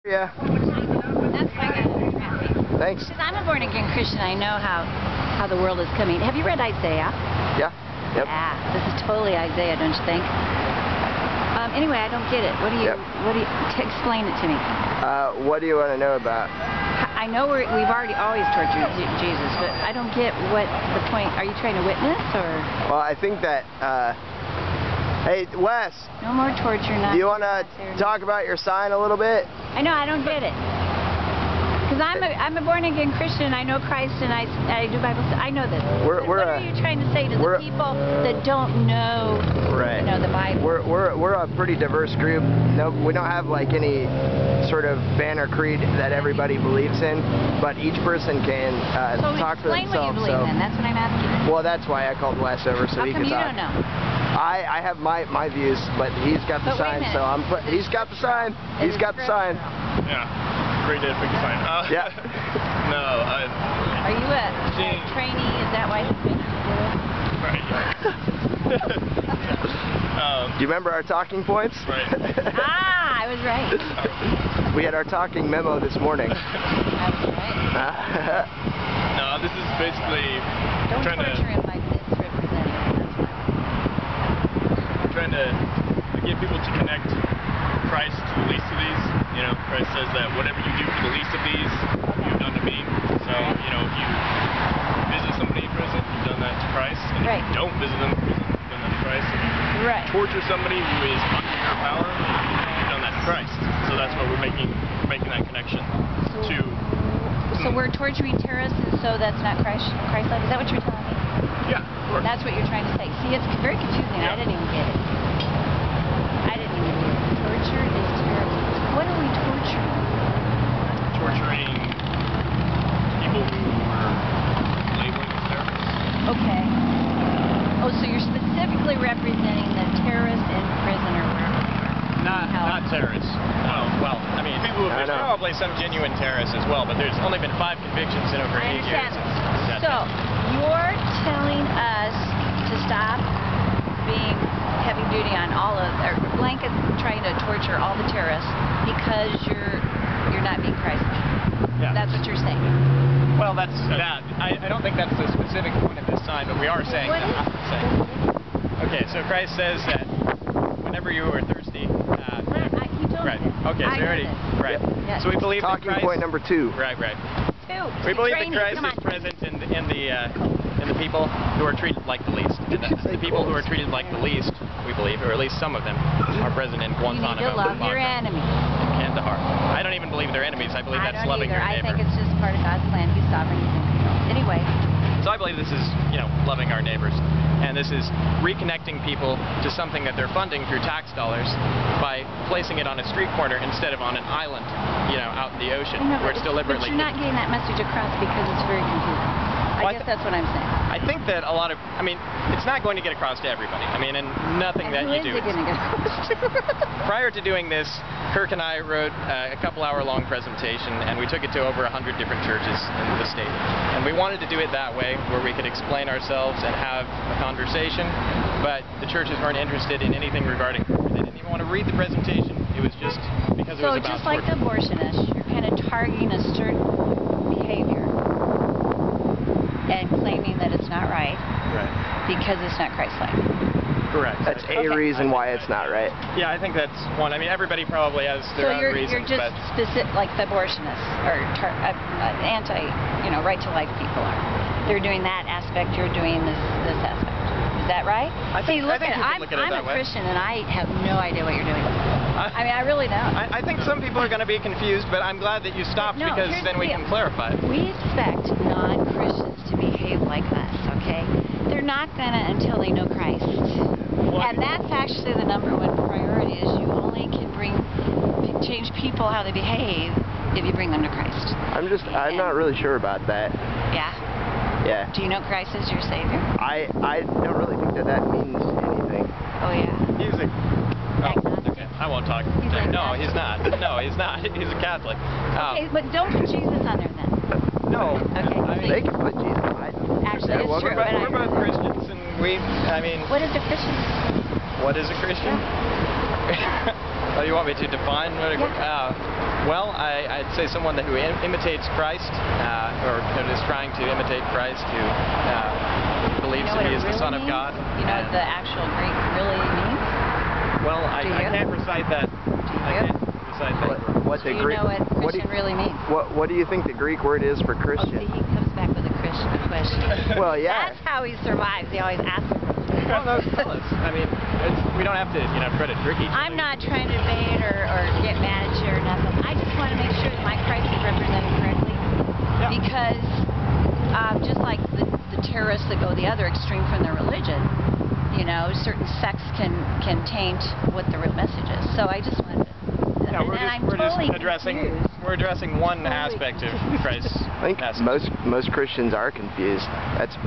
Yeah. That's why I got it. Thanks. Because I'm a born-again Christian, I know how the world is coming. Have you read Isaiah? Yeah. Yep. Yeah, this is totally Isaiah, don't you think? Anyway, I don't get it. What do you explain it to me? What do you want to know about? I know we've already always tortured Jesus, but I don't get what the point. Are you trying to witness, or? Well, I think that, hey, Wes. No more torture. Do you want to talk about your sign a little bit? I know, I don't get it. Because I'm a born-again Christian, I know Christ, and I do Bible study. I know this. What are you trying to say to the people that don't know, right, the Bible? We're a pretty diverse group. No, we don't have like any sort of banner creed that everybody believes in, but each person can talk for themselves. Explain what you believe in. That's what I'm asking. Well, that's why I called Wes over so he could talk. How come you don't know? I have my views, but he's got the sign, so he's got the sign. He's got the sign. Yeah. Great day to pick the sign. Yeah. No, Are you a trainee? Is that why he's making you do it? Right. Do you remember our talking points? Right. I was right. We had our talking memo this morning. That was right. No, this is basically trying torture him like this, representative. I'm trying to get people to connect Christ to the least of these. You know, Christ says that whatever you do for the least of these, you've done to me. So, you know, if you visit somebody in prison, you've done that to Christ. And if you don't visit them in prison, you've done that to Christ. If you torture somebody who is under your power, you've done that to Christ. So that's why we're making that connection to. So we're torturing terrorists, and so that's not Christ-like? Is that what you're telling me? Yeah, of course. That's what you're trying to say. See, it's very confusing. I didn't even get it. Torture is terrible. What are we torturing? Torturing people who are labeling as terrorists. Okay. Oh, so you're specifically representing the terrorists in prison or wherever they are? Not terrorists. Oh, well, I mean, there's probably some genuine terrorists as well, but there's only been 5 convictions in over 8 years. So, you're telling us to stop being heavy duty on all of, or blanket trying to torture all the terrorists because you're not being Christ-like. Yeah. That's what you're saying. Well, that's that. I don't think that's the specific point of this sign, but we are saying that. Okay, so Christ says that whenever you are thirsty. He told me this. Okay, so already. Right. Yes. So we believe that Christ. Talking point number 2. Right. 2. We believe that Christ is present in the people who are treated like the least. The people who are treated like the least, we believe, or at least some of them, are present in Guantanamo. You need to love your enemies. Kandahar. I don't even believe they're enemies. I believe that's loving your neighbor. I think it's just part of God's plan. He's sovereign. He's in control. Anyway. So I believe this is, loving our neighbors. And this is reconnecting people to something that they're funding through tax dollars by placing it on a street corner instead of on an island, out in the ocean, where it's deliberately. But you're not getting that message across because it's very confusing. I guess that's what I'm saying. I think that it's not going to get across to everybody. And nothing that you do. Who is it going to get across to? Prior to doing this, Kirk and I wrote a couple-hour-long presentation, and we took it to over 100 different churches in the state. And we wanted to do it that way, where we could explain ourselves and have a conversation, but the churches weren't interested in anything regarding it. They didn't even want to read the presentation. It was just because it was about So just like the abortionists, you're kind of targeting a certain behavior and claiming that it's not right. Right. Because it's not Christ-like. Correct. That's a reason why it's not right. Yeah, I think that's one. Everybody probably has their own reasons. So you're just specific, like the abortionists or anti, right to life people are. They're doing that aspect. You're doing this aspect. Is that right? I'm a Christian, and I have no idea what you're doing. I really don't. I think some people are going to be confused, but I'm glad that you stopped because then we can clarify it. We expect non-Christians to behave like us, okay? They're not going to until they know Christ. And that's actually the #1 priority, is you only can change people how they behave if you bring them to Christ. I'm not really sure about that. Yeah? Yeah. Do you know Christ is your Savior? I don't really think that means anything. Oh, yeah. He's a... Oh, okay. I won't talk. No, he's not. No, he's not. He's a Catholic. Okay, but don't put Jesus on there then. No. Okay. They can put Jesus on. Actually, it's true. We're both Christians, and what is a Christian? What is a Christian? Oh, you want me to define what a well, I'd say someone who imitates Christ, or is trying to imitate Christ, who believes that he is the Son of God. You know what the actual Greek really means? Well, I can't recite that. I can't recite that. What the Greek? You know what Christian really means? What do you think the Greek word is for Christian? Oh, see, he comes back with a Christian question. Well, yeah. That's how he survives. He always asks. Well, no, tell us. I mean, we don't have to, try to trick each other. I'm not trying to debate or get mad at you or nothing. I just want to make sure that my Christ is represented correctly. Yeah. Because just like the terrorists that go the other extreme from their religion, certain sects can taint what the real message is. So I just wanted to... Yeah, we're addressing one aspect of Christ's message. I think most Christians are confused.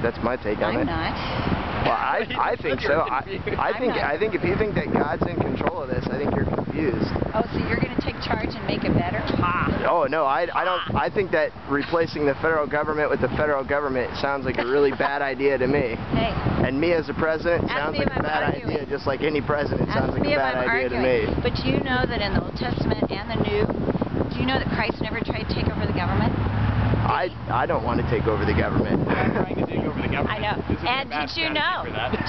That's my take on it. I'm not. Well, I think so. I think if you think that God's in control of this, I think you're confused. Oh, so you're going to take charge and make it better? Oh no, I don't. I think that replacing the federal government with the federal government sounds like a really bad idea to me. Hey. And me as a president sounds like a bad idea, just like any president sounds like a bad idea to me. But do you know that in the Old Testament and the New, do you know that Christ never tried to take over the government? I don't want to take over the government. I'm trying to take over the government. I know. And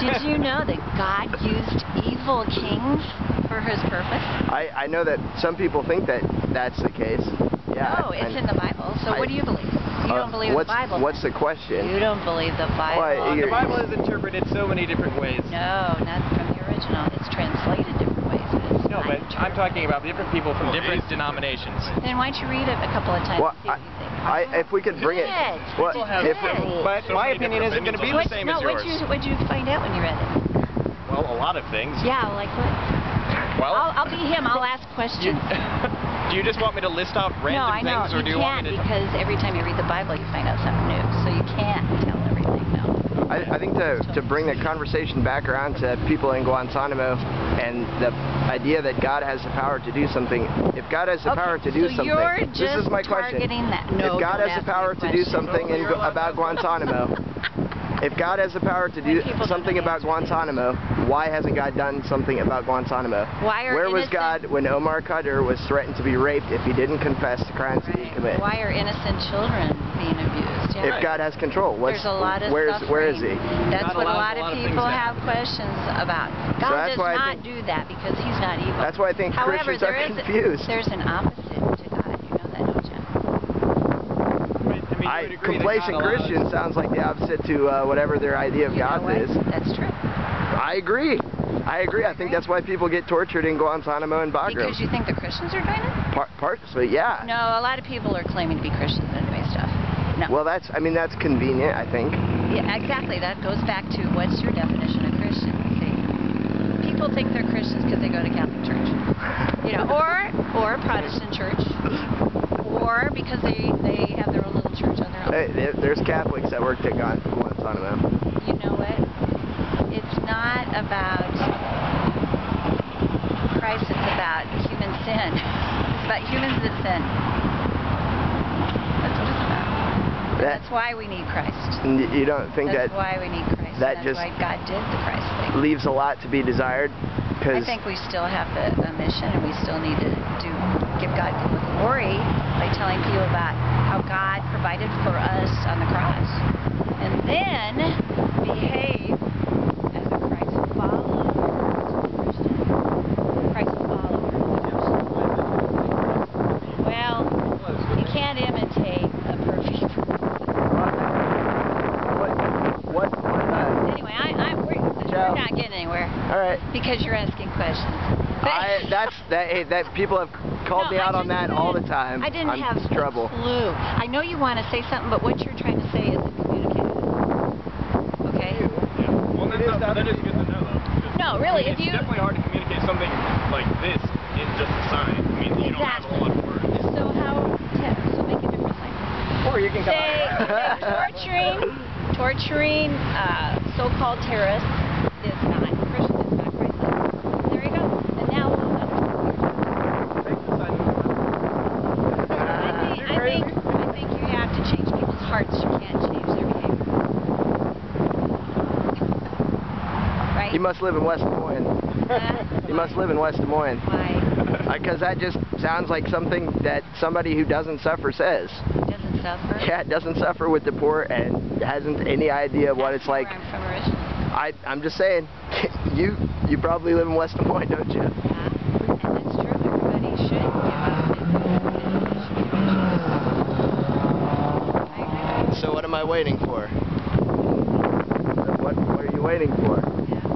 did you know that God used evil kings for his purpose? I know that some people think that that's the case. Yeah. No, it's in the Bible. So what do you believe? You don't believe the Bible. What's the question? You don't believe the Bible. Well, the Bible is interpreted so many different ways. No, not from the original. It's translated different ways. No, but I'm talking about different people from different denominations. Then why don't you read it a couple of times and see what you think? If we could bring it... But my opinion isn't going to be the same as yours. What'd you find out when you read it? Well, a lot of things. Yeah, like what? Well, I'll be him. I'll ask questions. Do you just want me to list off random things, or do you want me to? Because every time you read the Bible, you find out something new. So you can't tell everything. No. I think to bring the conversation back around to people in Guantanamo and the idea that God has the power to do something. If God has the power to do something, this is my question. No, if God has the power to do something about Guantanamo, if God has the power to do something about Guantanamo, why hasn't God done something about Guantanamo? Where was God when Omar Khadr was threatened to be raped if he didn't confess to crimes that he committed? Why are innocent children being abused? Yeah. If God has control, there's a lot of where is he? That's what a lot of people have questions about. God does not do that because he's not evil. That's why I think Christians are confused. There's an opposite to God. You know that, don't you? Complacent Christian sounds like the opposite to whatever their idea of God is. That's true. I agree. I think that's why people get tortured in Guantanamo and Bagram. Because you think the Christians are doing it? Partly, yeah. No, a lot of people are claiming to be Christians and doing stuff. No. Well, that's convenient, I think. Yeah, exactly. That goes back to what's your definition of Christian? See, people think they're Christians because they go to Catholic church, or Protestant church, or because they have their own little church on their own. There's Catholics that work at Guantanamo. You know what? It's not about Christ. It's about human sin. It's about humans that sin. That's what it's about. That's why we need Christ. You don't think that's why we need Christ. That's why God did the Christ thing. Leaves a lot to be desired. I think we still have a mission, and we still need to give God the glory by telling people about how God provided for us on the cross, and then behave as a Christ follower. Christ follower. Well, you can't imitate a perfect person. Anyway, we're not getting anywhere. All right. Because you're asking questions. That people have called me out on that all the time. I didn't have trouble. A clue. I know you want to say something, but what you're trying to say isn't communicated. Okay? Yeah. Well, that is good to know, though. No, really, it's definitely hard to communicate something like this in just a sign. I mean, you don't have a lot of words. So so make it differently. Or you can say torturing so-called terrorists is not Christian, it's not Christ-like. There you go. And now I think you have to change people's hearts. You can't change their behavior. Right? He must live in West Des Moines. He must live in West Des Moines. Why? Because that just sounds like something that somebody who doesn't suffer says. Doesn't suffer? Yeah, doesn't suffer with the poor and hasn't any idea what it's like. I'm from originally. I'm just saying, you probably live in West Des Moines, don't you? Yeah, and that's true. Everybody should give up. So what am I waiting for? What are you waiting for? Yeah, I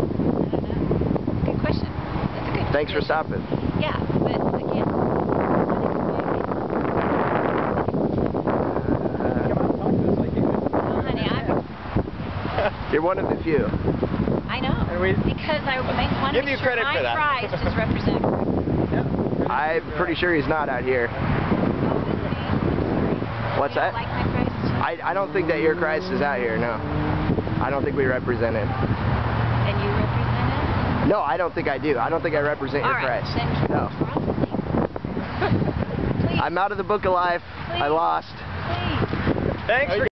don't know. Good question. That's a good Thanks for question. stopping. Yeah, but again, honey, You're one of the few. I know. Because I want to Give you make sure credit my for that. Christ is represented. I'm pretty sure he's not out here. What's that? Like my Christ? I don't think that your Christ is out here, no. I don't think we represent him. And you represent him? No, I don't think I do. I don't think I represent your right, Christ. Then No. Please. I'm out of the book of life. I lost. Please. Thanks for